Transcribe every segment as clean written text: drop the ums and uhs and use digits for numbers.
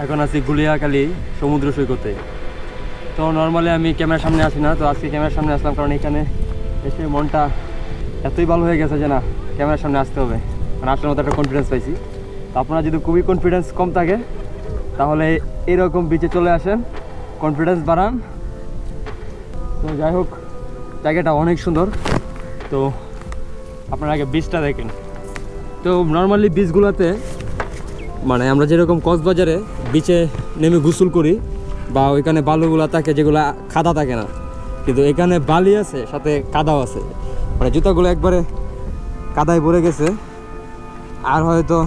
এখন আছি গুলিয়াখালী সমুদ্র সৈকতে। তো নর্মালি আমি ক্যামেরার সামনে আসি না, তো আজকে ক্যামেরার সামনে আসলাম কারণ এখানে এসে মনটা এতই ভালো হয়ে গেছে যে না ক্যামেরার সামনে আসতে হবে, মানে আসার মতো একটা কনফিডেন্স পাইছি। তো আপনারা যদি খুবই কনফিডেন্স কম থাকে তাহলে এরকম বিচে চলে আসেন, কনফিডেন্স বাড়ান। তো যাই হোক, জায়গাটা অনেক সুন্দর। তো আপনারা আগে বিচটা দেখেন। তো নর্মালি বিচগুলোতে মানে আমরা যেরকম কক্সবাজারে বিচে নেমে গোসল করি বা ওইখানে বালুগুলো থাকে যেগুলো কাদা থাকে না, কিন্তু এখানে বালি আছে সাথে কাদাও আছে, মানে জুতাগুলো একবারে কাদায় ভরে গেছে। আর হয়তো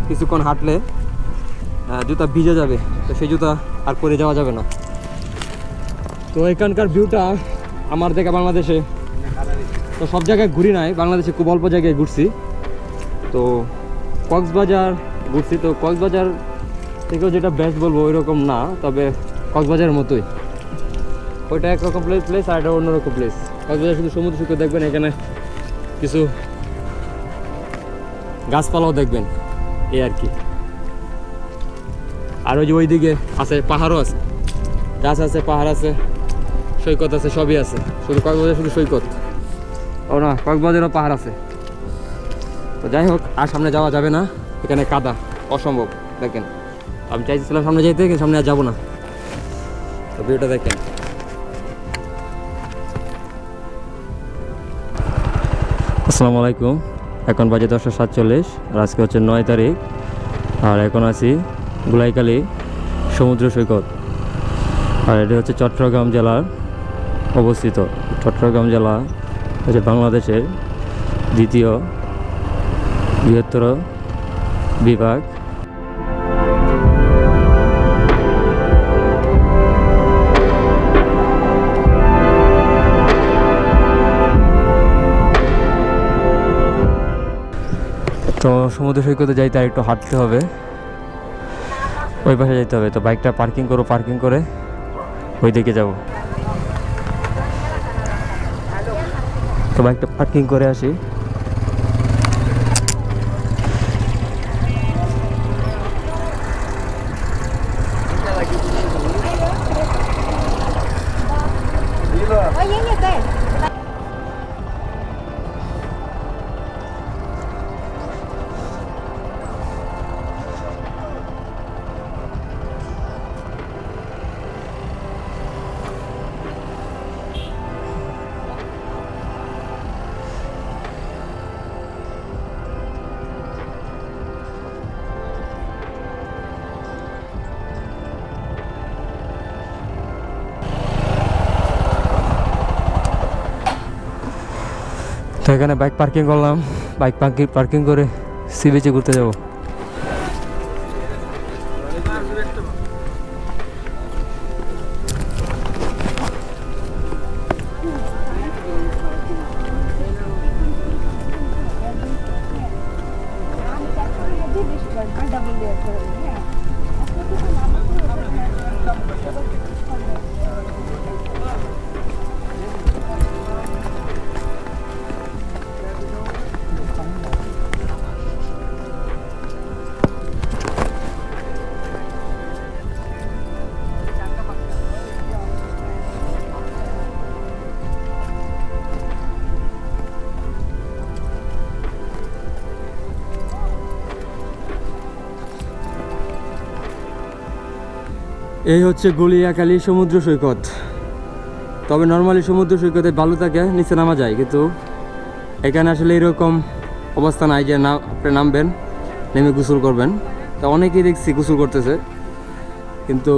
কিছুক্ষণ হাঁটলে জুতা ভিজে যাবে, তো সেই জুতা আর পরে যাওয়া যাবে না। তো এখানকার ভিউটা আমার দেখা বাংলাদেশে তো সব জায়গায় ঘুরি নাই, বাংলাদেশে খুব অল্প জায়গায় ঘুরছি। তো কক্সবাজার ঘুরছি, তো কক্সবাজার থেকেও যেটা বেস্ট বলবো ওই রকম না, তবে কক্সবাজারের মতোই। ওইটা একরকম প্লেস আর এটা অন্যরকম প্লেস। কক্সবাজার শুধু সমুদ্র সৈকত দেখবেন, এখানে কিছু গাছপালাও দেখবেন, এই আর কি। আর ওই যে ওইদিকে আছে পাহাড়ও আছে, গাছ আছে, পাহাড় আছে, সৈকত আছে, সবই আছে। শুধু কক্সবাজার শুধু সৈকত ও না, কক্সবাজারও পাহাড় আছে। তো যাই হোক, আর সামনে যাওয়া যাবে না, এখানে কাদা অসম্ভব। দেখেন আমি চাইছিলাম সামনে যেতে, কিন্তু সামনে আর যাবো না। তো ভিউটা দেখেন। আসসালামু আলাইকুম, এখন বাজে 10:47 আর আজকে হচ্ছে 9 তারিখ। আর এখন আছি গুলিয়াখালী সমুদ্র সৈকত। আর এটি হচ্ছে চট্টগ্রাম জেলার অবস্থিত। চট্টগ্রাম জেলা হচ্ছে বাংলাদেশের দ্বিতীয় বৃহত্তর বিভাগ। তো সমুদ্র সৈকতে যাইতে আর একটু হাঁটতে হবে, ওই পাশে যেতে হবে। তো বাইকটা পার্কিং করে ওই দিকে যাব। তো বাইকটা পার্কিং করে আসি। তো এখানে বাইক পার্কিং করলাম, বাইক পার্কিং করে সি বিচে ঘুরতে যাব। এই হচ্ছে গুলিয়াখালী সমুদ্র সৈকত। তবে নর্মালি সমুদ্র সৈকতে বালু থাকে, নিচে নামা যায়, কিন্তু এখানে আসলে এরকম অবস্থা নাই যে না আপনি নামবেন নেমে গোসল করবেন। তো অনেকেই দেখছি গোসল করতেছে, কিন্তু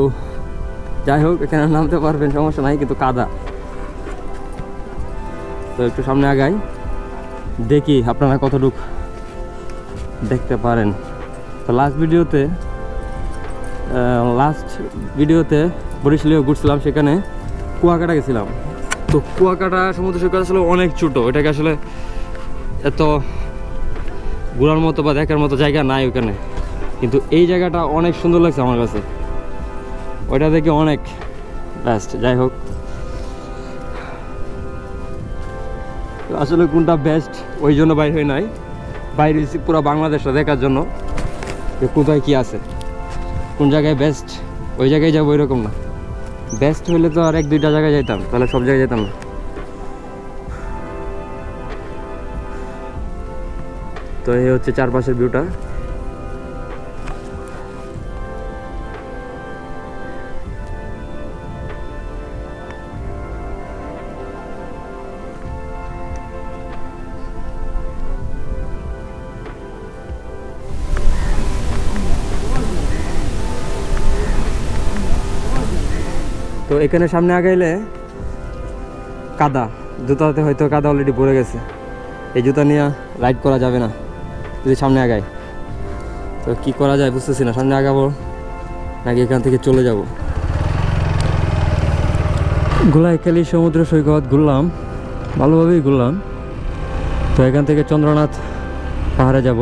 যাই হোক এখানে নামতে পারবেন, সমস্যা নাই, কিন্তু কাদা। তো একটু সামনে আগাই, দেখি আপনারা কতটুকু দেখতে পারেন। তো লাস্ট ভিডিওতে বরিশালেও ঘুরছিলাম, সেখানে কুয়াকাটা গেছিলাম। তো কুয়াকাটা সমুদ্র সৈকত আসলে অনেক ছোটো, ওইটাকে আসলে এত ঘোরার মতো বা দেখার মতো জায়গা নাই ওখানে, কিন্তু এই জায়গাটা অনেক সুন্দর লাগছে আমার কাছে, ওইটা দেখে অনেক বেস্ট। যাই হোক, আসলে কোনটা বেস্ট ওই জন্য বাইর হই নাই, বাইরে পুরো বাংলাদেশটা দেখার জন্য যে কোথায় কি আছে। কোন জায়গায় বেস্ট ওই জায়গায় যাবো এরকম না। বেস্ট হইলে তো আর 1-2টা জায়গায় যেতাম, তাহলে সব জায়গায় যেতাম না। তো এই হচ্ছে চারপাশের ভিউটা। তো এখানে সামনে আগাইলে কাদা, জুতাতে হয়তো কাদা অলরেডি ভরে গেছে, এই জুতা নিয়ে রাইড করা যাবে না যদি সামনে আগাই। তো কি করা যায় বুঝতেছি না, সামনে আগাবো নাকি এখান থেকে চলে যাব। গোলাইখালী সমুদ্র সৈকত ঘুরলাম, ভালোভাবেই ঘুরলাম। তো এখান থেকে চন্দ্রনাথ পাহাড়ে যাব।